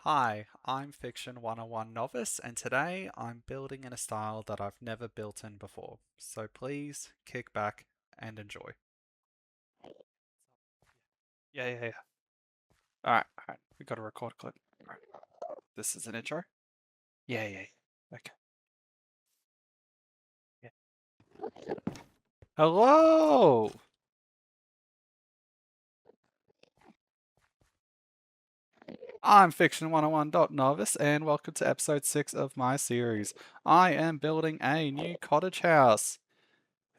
Hi, I'm Fiction 101 Novice, and today I'm building in a style that I've never built in before. So please kick back and enjoy. Yeah. Alright, we gotta record a clip. All right. This is an intro? Yeah. Okay. Yeah. Hello! I'm Fiction 101 Novice, and welcome to episode 6 of my series. I am building a new cottage house.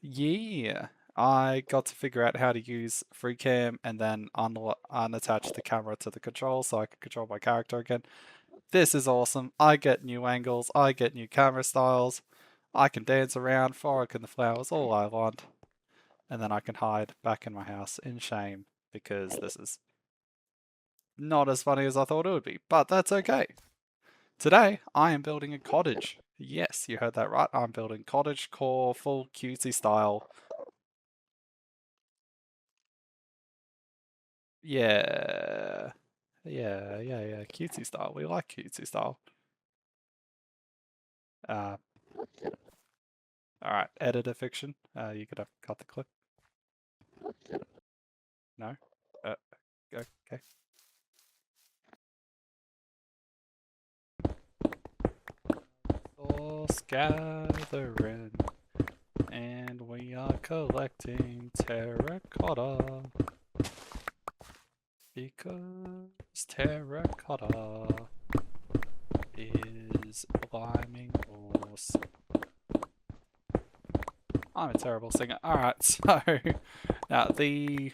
Yeah, I got to figure out how to use FreeCam and then unattach the camera to the control so I can control my character again. This is awesome. I get new angles, I get new camera styles, I can dance around, fork in the flowers, all I want. And then I can hide back in my house in shame because this is not as funny as I thought it would be, but that's okay. Today, I am building a cottage. Yes, you heard that right. I'm building cottage core, full cutesy style. Yeah. Yeah. Cutesy style. We like cutesy style. Uh, alright, editor fiction. You gotta cut the clip. No? Uh, okay. Resource gathering. And we are collecting terracotta. Because terracotta is bliming awesome. I'm a terrible singer. Alright, so now the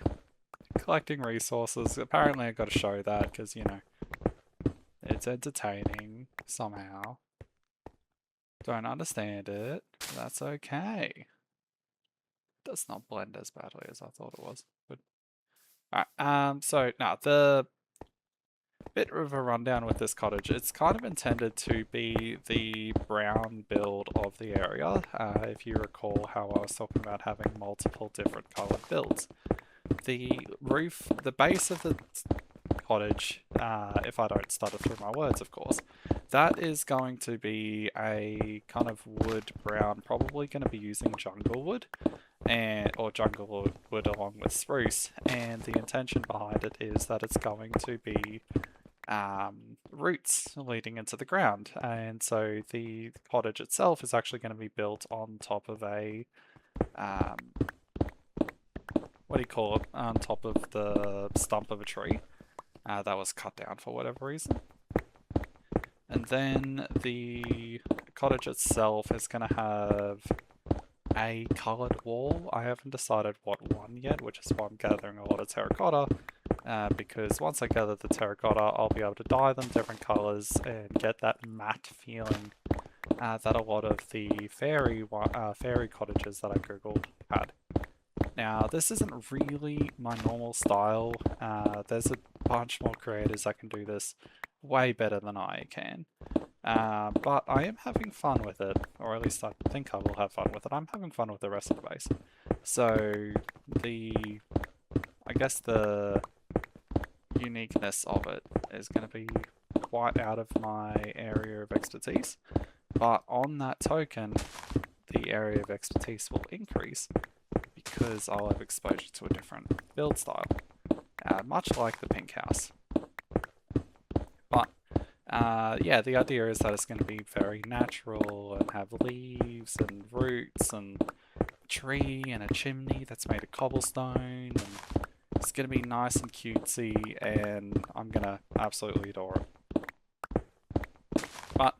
collecting resources, apparently I gotta show that because, you know, it's entertaining somehow. Don't understand it. That's okay. Does not blend as badly as I thought it was. But alright, so now the bit of a rundown with this cottage. It's kind of intended to be the brown build of the area. If you recall how I was talking about having multiple different colored builds. The roof, the base of the cottage, if I don't stutter through my words, of course, that is going to be a kind of wood brown, probably going to be using jungle wood, or jungle wood along with spruce. And the intention behind it is that it's going to be roots leading into the ground, and so the cottage itself is actually going to be built on top of a um, what do you call it? On top of the stump of a tree that was cut down for whatever reason. And then the cottage itself is going to have a coloured wall. I haven't decided what one yet, which is why I'm gathering a lot of terracotta. Because once I gather the terracotta, I'll be able to dye them different colours and get that matte feeling that a lot of the fairy cottages that I googled had. Now, this isn't really my normal style. There's a bunch more creators that can do this way better than I can. But I am having fun with it, or at least I think I will have fun with it. I'm having fun with the rest of the base. So, I guess the uniqueness of it is going to be quite out of my area of expertise. But on that token, the area of expertise will increase because I'll have exposure to a different build style, much like the pink house. But yeah, the idea is that it's going to be very natural and have leaves and roots and a tree and a chimney that's made of cobblestone, and it's going to be nice and cutesy, and I'm going to absolutely adore it. But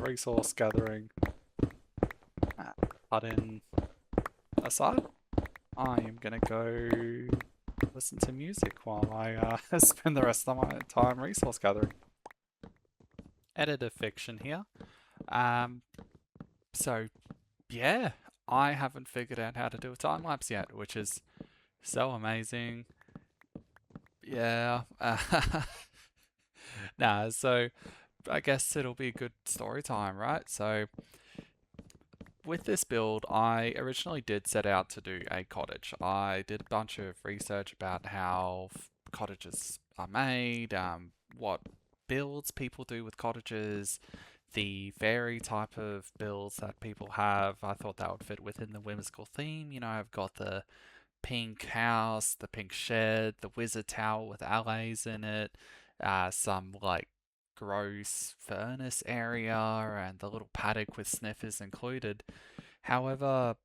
resource gathering button aside, I am going to go listen to music while I spend the rest of my time resource gathering. Editor fiction here. So yeah, I haven't figured out how to do a time lapse yet, which is so amazing. Yeah. Nah, so I guess it'll be a good story time, right? So with this build, I originally did set out to do a cottage. I did a bunch of research about how cottages are made, what builds people do with cottages, the fairy type of builds that people have. I thought that would fit within the whimsical theme. You know, I've got the pink house, the pink shed, the wizard tower with allays in it, some like gross furnace area, and the little paddock with sniffers included. However,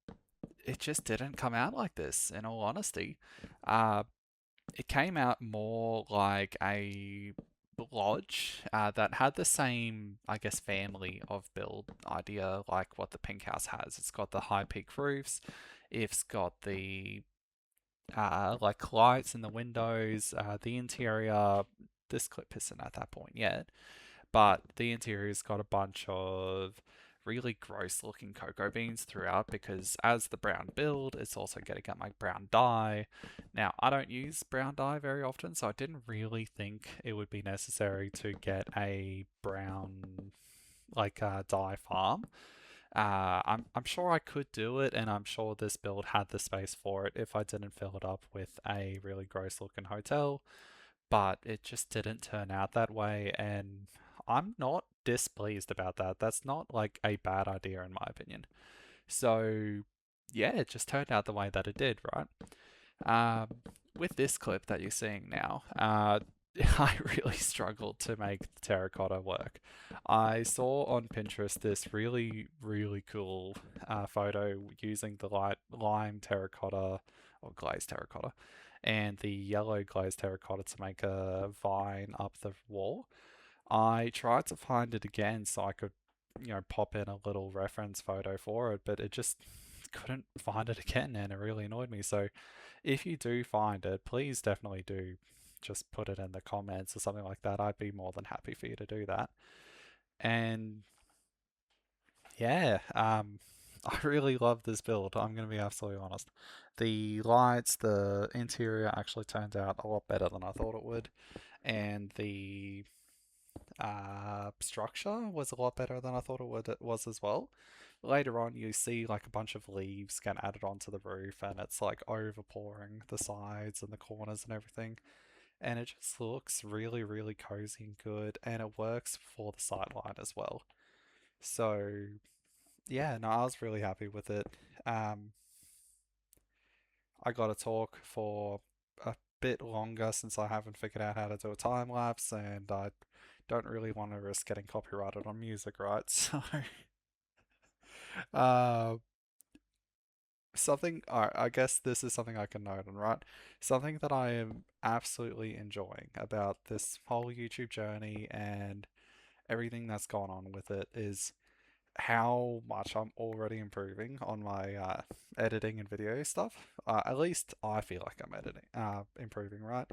it just didn't come out like this, in all honesty. Uh, it came out more like a lodge that had the same, I guess, family of build idea like what the pink house has. It's got the high peak roofs, it's got the like lights in the windows, the interior. This clip isn't at that point yet, but the interior's got a bunch of really gross looking cocoa beans throughout because as the brown build, it's also getting at my brown dye. Now, I don't use brown dye very often, so I didn't really think it would be necessary to get a brown like dye farm. I'm sure I could do it, and I'm sure this build had the space for it if I didn't fill it up with a really gross looking hotel, but it just didn't turn out that way, and I'm not displeased about that. That's not like a bad idea in my opinion. So, yeah, it just turned out the way that it did, right? Um, with this clip that you're seeing now, I really struggled to make the terracotta work. I saw on Pinterest this really, really cool photo using the light lime terracotta or glazed terracotta and the yellow glazed terracotta to make a vine up the wall. I tried to find it again so I could, pop in a little reference photo for it, but it just couldn't find it again and it really annoyed me. So if you do find it, please definitely do just put it in the comments or something like that. I'd be more than happy for you to do that. And yeah, I really love this build. I'm going to be absolutely honest. The lights, the interior actually turned out a lot better than I thought it would. And the structure was a lot better than I thought it was as well. Later on, you see like a bunch of leaves get added onto the roof, and it's like overpouring the sides and the corners and everything. And it just looks really, really cozy and good, and it works for the sightline as well. So yeah, no, I was really happy with it. Um, I got to talk for a bit longer since I haven't figured out how to do a time lapse, and I don't really want to risk getting copyrighted on music, right? So, uh, I guess this is something I can note on, right? Something that I am absolutely enjoying about this whole YouTube journey and everything that's gone on with it is how much I'm already improving on my editing and video stuff. At least I feel like I'm improving, right?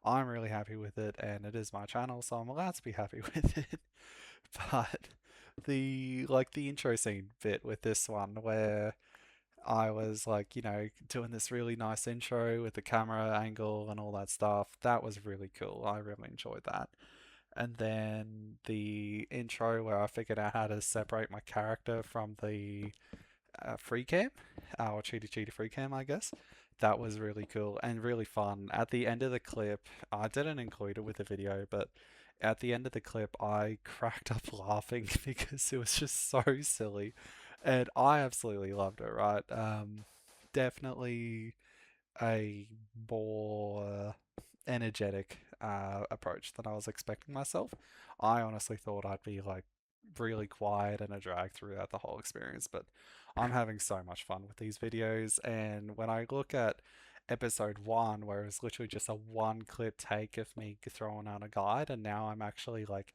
I'm really happy with it, and it is my channel, so I'm allowed to be happy with it. But the intro scene bit with this one, where I was like, doing this really nice intro with the camera angle and all that stuff, that was really cool. I really enjoyed that. And then the intro where I figured out how to separate my character from the free cam, or cheaty cheaty free cam, I guess. That was really cool and really fun. At the end of the clip, I didn't include it with the video, but at the end of the clip, I cracked up laughing because it was just so silly, and I absolutely loved it. Right? Definitely a more energetic approach than I was expecting myself. I honestly thought I'd be like really quiet and a drag throughout the whole experience, but I'm having so much fun with these videos. And when I look at episode one, where it was literally just a one clip take of me throwing on a guide, and now I'm actually like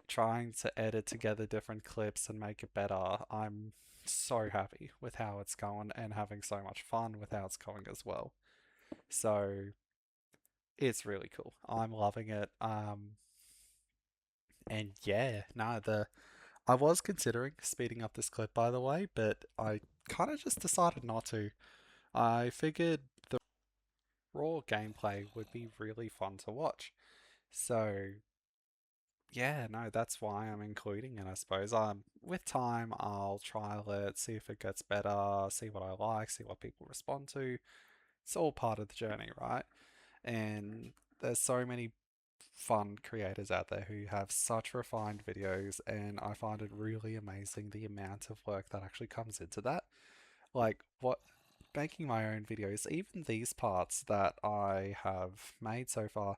trying to edit together different clips and make it better, I'm so happy with how it's going and having so much fun with how it's going as well. So it's really cool. I'm loving it. And yeah, no, the I was considering speeding up this clip by the way, but I kind of just decided not to. I figured the raw gameplay would be really fun to watch. So yeah, no, that's why I'm including it, I suppose. With time, I'll trial it, see if it gets better, see what I like, see what people respond to. It's all part of the journey, right? And there's so many fun creators out there who have such refined videos, and I find it really amazing the amount of work that actually comes into that. Like, what making my own videos, even these parts that I have made so far,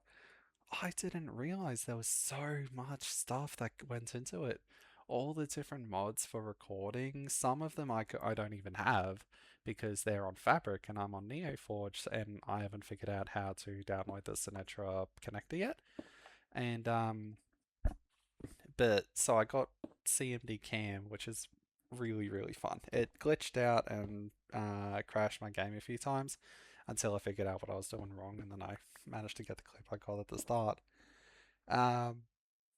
I didn't realize there was so much stuff that went into it. All the different mods for recording, some of them I don't even have because they're on Fabric and I'm on NeoForge and I haven't figured out how to download the Sinatra connector yet. And but so I got CMD Cam, which is really fun. It glitched out and crashed my game a few times until I figured out what I was doing wrong, and then I managed to get the clip I got at the start. Um,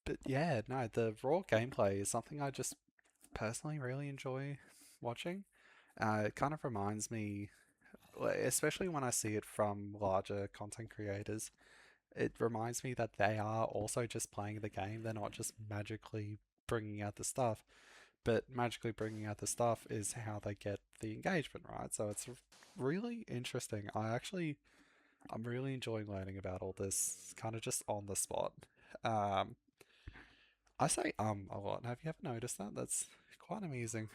but yeah, no, the raw gameplay is something I just personally really enjoy watching. It kind of reminds me, especially when I see it from larger content creators, it reminds me that they are also just playing the game. They're not just magically bringing out the stuff, but magically bringing out the stuff is how they get the engagement, right? So it's really interesting. I'm really enjoying learning about all this kind of just on the spot. Um, I say a lot. Have you ever noticed that? That's quite amusing.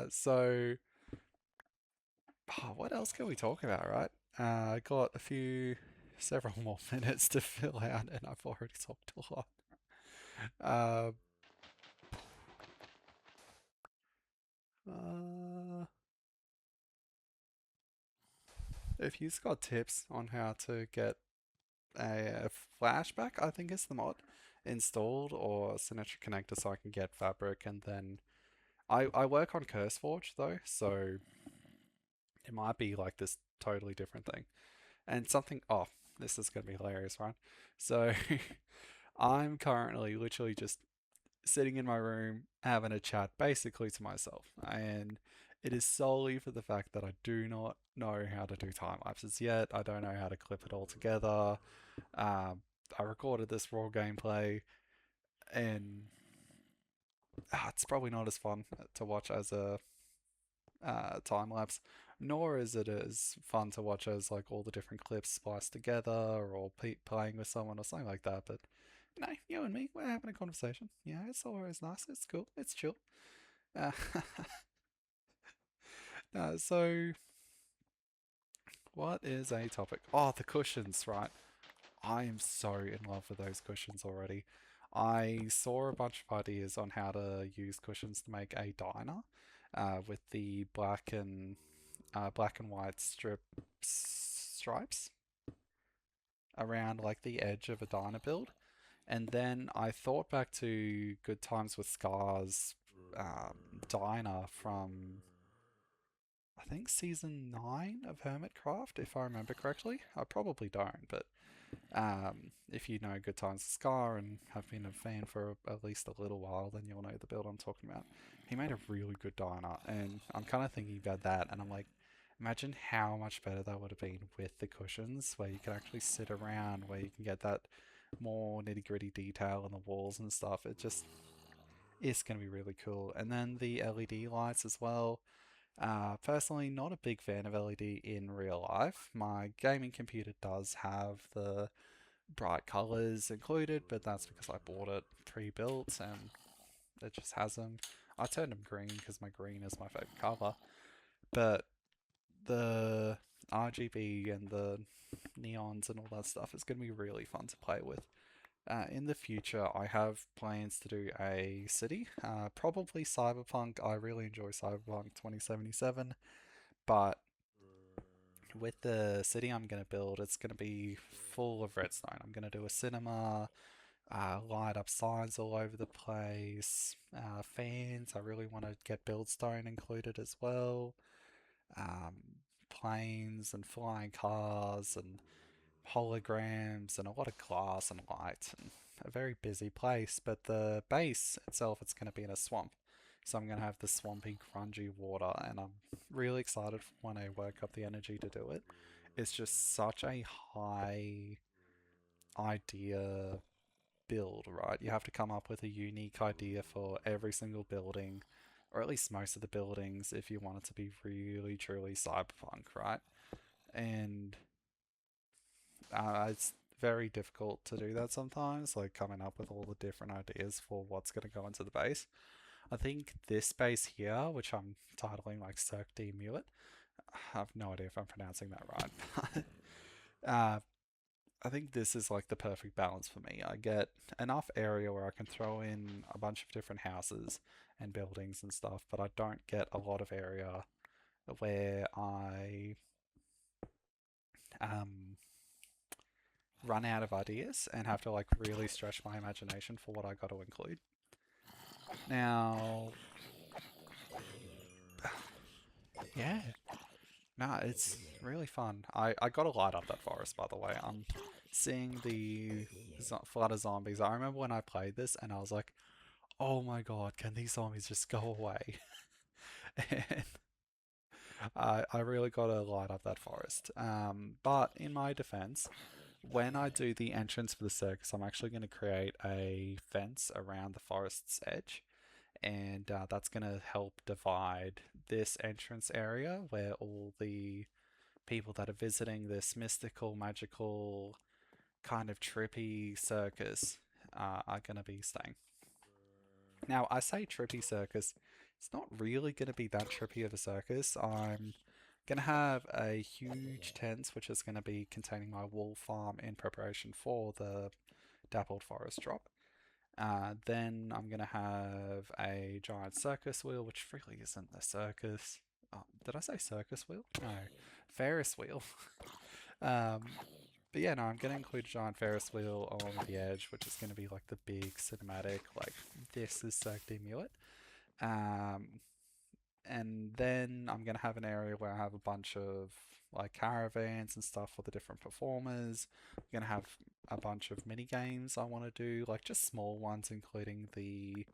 So what else can we talk about, right? I got several more minutes to fill out, and I've already talked a lot. Uh, uh, if you've got tips on how to get a flashback, I think is the mod, installed, or Symmetric connector so I can get Fabric, and then I work on CurseForge though, so it might be like this totally different thing. And something, oh, this is going to be hilarious, right? So I'm currently literally just sitting in my room having a chat basically to myself. And it is solely for the fact that I do not know how to do time lapses yet. I don't know how to clip it all together. I recorded this raw gameplay and it's probably not as fun to watch as a time lapse, nor is it as fun to watch as like all the different clips spliced together or playing with someone or something like that. But you and me, we're having a conversation. Yeah, it's always nice. It's cool. It's chill. Uh, so, what is a topic? Oh, the cushions, right? I am so in love with those cushions already. I saw a bunch of ideas on how to use cushions to make a diner with the black and white stripes around like the edge of a diner build. And then I thought back to Good Times with Scars diner from I think season 9 of Hermitcraft, if I remember correctly. I probably don't, but if you know Good Times with Scar and have been a fan for at least a little while, then you'll know the build I'm talking about. He made a really good diner, and I'm kind of thinking about that, and I'm like, imagine how much better that would have been with the cushions, where you can actually sit around, where you can get that more nitty gritty detail on the walls and stuff. It just is going to be really cool. And then the LED lights as well. Personally, not a big fan of LED in real life. My gaming computer does have the bright colors included, but that's because I bought it pre-built and it just has them. I turned them green because my green is my favorite color, but the RGB and the neons and all that stuff is going to be really fun to play with. In the future, I have plans to do a city, probably Cyberpunk. I really enjoy Cyberpunk 2077, but with the city I'm going to build, it's going to be full of redstone. I'm going to do a cinema, light up signs all over the place, fans. I really want to get buildstone included as well. Um, planes and flying cars and holograms and a lot of glass and light and a very busy place. But the base itself, it's going to be in a swamp. So I'm going to have the swampy, grungy water, and I'm really excited when I work up the energy to do it. It's just such a high idea build, right? You have to come up with a unique idea for every single building, or at least most of the buildings, if you want it to be really truly cyberpunk, right? And it's very difficult to do that sometimes, like coming up with all the different ideas for what's going to go into the base. I think this base here, which I'm titling like Cirque de Muet, I have no idea if I'm pronouncing that right. uh, I think this is like the perfect balance for me. I get enough area where I can throw in a bunch of different houses and buildings and stuff, but I don't get a lot of area where I um, run out of ideas and have to like really stretch my imagination for what I got to include. Now, yeah, no, it's really fun. I got to light up that forest, by the way. I'm seeing the flood of zombies. I remember when I played this and I was like, oh my god, can these zombies just go away? And I really got to light up that forest. But in my defense, when I do the entrance for the circus, I'm actually going to create a fence around the forest's edge. And that's going to help divide this entrance area where all the people that are visiting this mystical, magical, kind of trippy circus are going to be staying. Now, I say trippy circus, it's not really going to be that trippy of a circus. I'm going to have a huge tent, which is going to be containing my wool farm in preparation for the dappled forest drop. Then I'm going to have a giant circus wheel, which really isn't a circus. Oh, did I say circus wheel? No, Ferris wheel. um, but yeah, no, I'm going to include a giant Ferris wheel along the edge, which is going to be like the big cinematic, like, this is Cirque de Muet. Um, and then I'm going to have an area where I have a bunch of like caravans and stuff for the different performers. I'm going to have a bunch of mini games I want to do, like just small ones, including the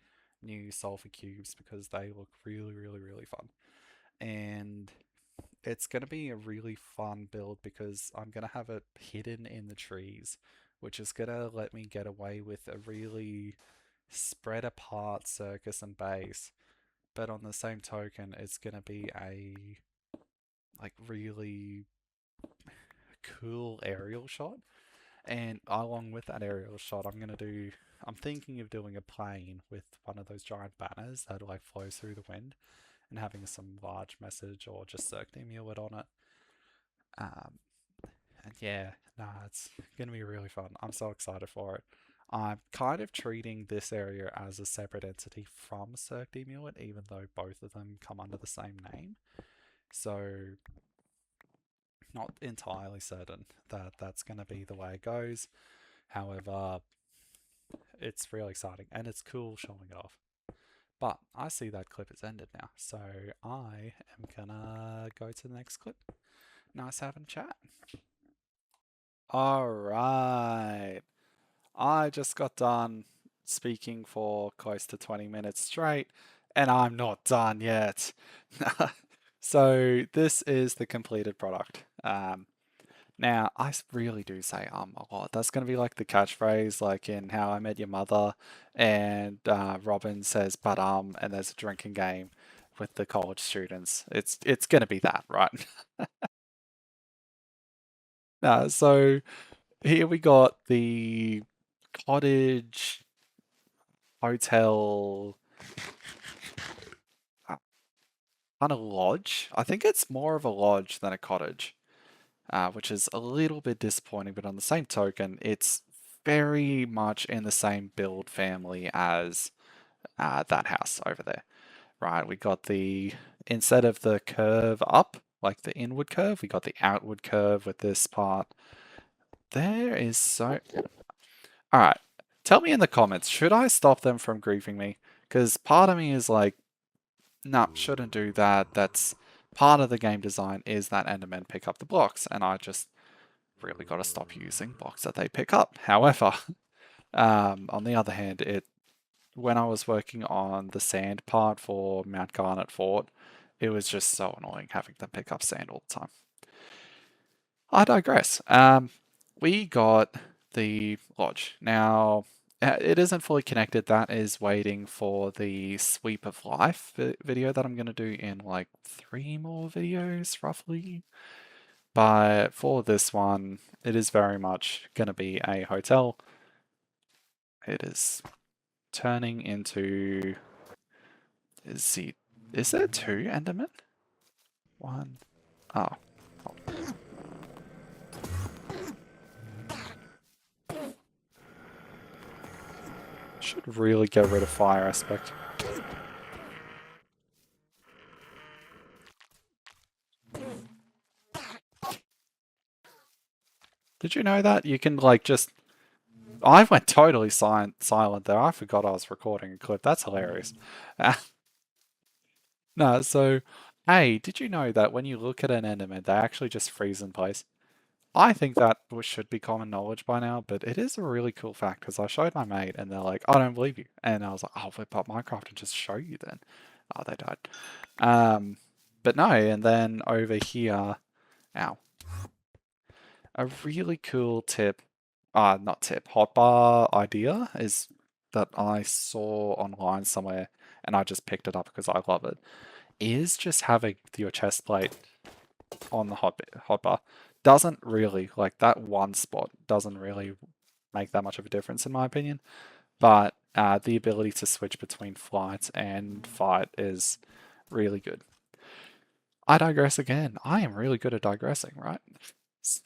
new sulfur cubes because they look really, really, really fun. And it's going to be a really fun build because I'm going to have it hidden in the trees, which is going to let me get away with a really spread apart circus and base. But on the same token, it's going to be a like really cool aerial shot. And along with that aerial shot, I'm thinking of doing a plane with one of those giant banners that like flows through the wind and having some large message or just circling it on it. Um, and yeah, nah, it's gonna be really fun. I'm so excited for it. I'm kind of treating this area as a separate entity from Cirque de Muet, even though both of them come under the same name. So, not entirely certain that that's going to be the way it goes. However, it's really exciting and it's cool showing it off. But I see that clip has ended now, so I am gonna go to the next clip. Nice having a chat. Alright. I just got done speaking for close to 20 minutes straight, and I'm not done yet. So this is the completed product. Now, really do say a lot. That's going to be like the catchphrase, like in How I Met Your Mother, and Robin says, but and there's a drinking game with the college students. It's going to be that, right? So here we got the cottage hotel kind of lodge. I think it's more of a lodge than a cottage, which is a little bit disappointing. But on the same token, it's very much in the same build family as that house over there, right? We got instead of the curve up, like the inward curve, we got the outward curve with this part. There is so. All right. Tell me in the comments, should I stop them from griefing me? Because part of me is like, nah, shouldn't do that. That's part of the game design is that Endermen pick up the blocks, and I just really got to stop using blocks that they pick up. However, on the other hand, when I was working on the sand part for Mount Garnet Fort, it was just so annoying having them pick up sand all the time. I digress. We got the lodge. Now, it isn't fully connected. That is waiting for the sweep of life video that I'm going to do in like 3 more videos, roughly. But for this one, it is very much going to be a hotel. It is turning into. Is there two Endermen? One. Oh. Should really get rid of fire aspect. Did you know that? You can like just. I went totally silent there. I forgot I was recording a clip. That's hilarious. No, so, hey, did you know that when you look at an Enderman, they actually just freeze in place? I think that should be common knowledge by now, but it is a really cool fact because I showed my mate and they're like, I don't believe you. And I was like, I'll whip up Minecraft and just show you then. Oh, they died. But no, and then over here, ow, a really cool tip, not tip, hotbar idea is that I saw online somewhere and I just picked it up because I love it, is just having your chest plate on the hotbar. Doesn't really, like that one spot doesn't really make that much of a difference in my opinion, but the ability to switch between flight and fight is really good. I digress again. I am really good at digressing, right? So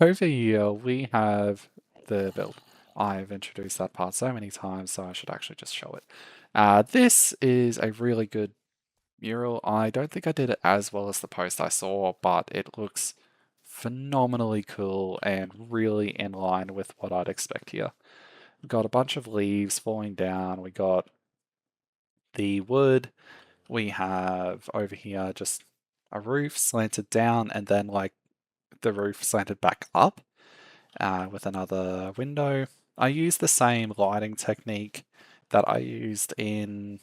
over here we have the build. I've introduced that part so many times, so I should actually just show it. This is a really good mural. I don't think I did it as well as the post I saw, but it looks phenomenally cool and really in line with what I'd expect here. We've got a bunch of leaves falling down. We got the wood. We have over here just a roof slanted down and then like the roof slanted back up with another window. I use the same lighting technique that I used in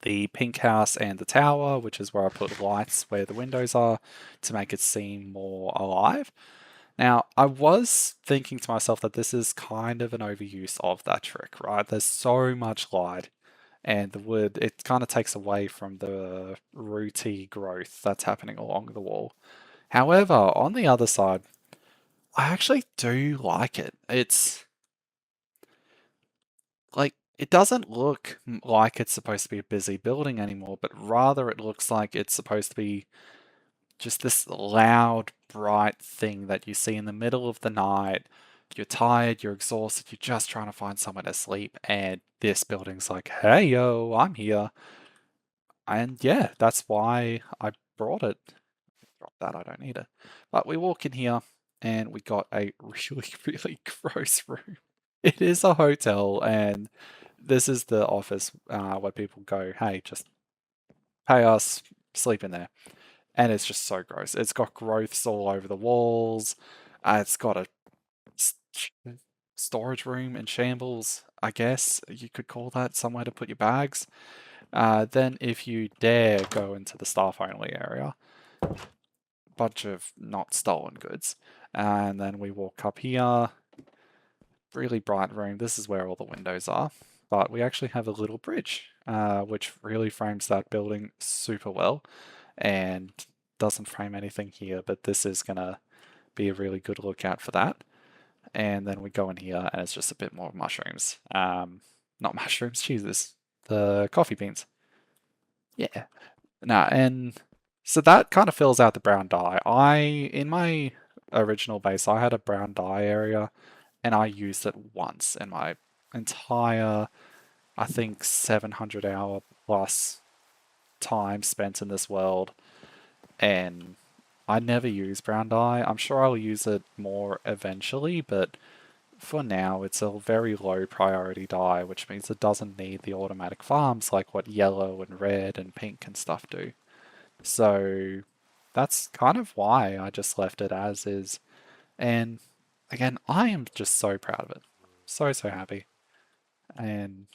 the pink house and the tower, which is where I put lights where the windows are to make it seem more alive. Now, I was thinking to myself that this is kind of an overuse of that trick, right? There's so much light, and the wood, it kind of takes away from the rooty growth that's happening along the wall. However, on the other side, I actually do like it. It's like it doesn't look like it's supposed to be a busy building anymore, but rather it looks like it's supposed to be just this loud, bright thing that you see in the middle of the night. You're tired, you're exhausted, you're just trying to find somewhere to sleep, and this building's like, hey yo, I'm here. And yeah, that's why I brought it. Drop that, I don't need it. But we walk in here and we got a really, really gross room. It is a hotel, and this is the office where people go, hey, just pay us, sleep in there. And it's just so gross. It's got growths all over the walls. It's got a storage room in shambles, I guess you could call that, somewhere to put your bags. Then if you dare go into the staff only area, bunch of not stolen goods. And then we walk up here, really bright room. This is where all the windows are. But we actually have a little bridge, which really frames that building super well and doesn't frame anything here, but this is going to be a really good lookout for that. And then we go in here and it's just a bit more mushrooms. Not mushrooms, Jesus. The coffee beans. Yeah. Nah, and so that kind of fills out the brown dye. In my original base, I had a brown dye area and I used it once in my entire, I think, 700-hour plus time spent in this world. And I never use brown dye. I'm sure I'll use it more eventually, but for now it's a very low priority dye, which means it doesn't need the automatic farms like what yellow and red and pink and stuff do. So that's kind of why I just left it as is. And again, I am just so proud of it. So, so happy. And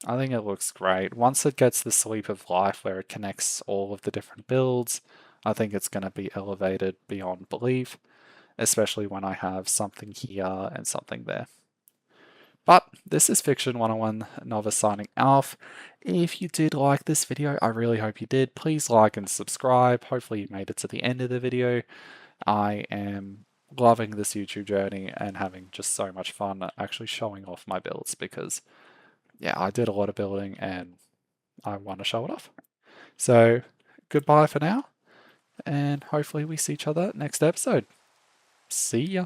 I think it looks great. Once it gets the sweep of life where it connects all of the different builds, I think it's going to be elevated beyond belief, especially when I have something here and something there. But this is Fiction 101 Novice signing off. If you did like this video, I really hope you did. Please like and subscribe. Hopefully you made it to the end of the video. I am loving this YouTube journey and having just so much fun actually showing off my builds because, yeah, I did a lot of building and I want to show it off. So, goodbye for now, and hopefully we see each other next episode. See ya.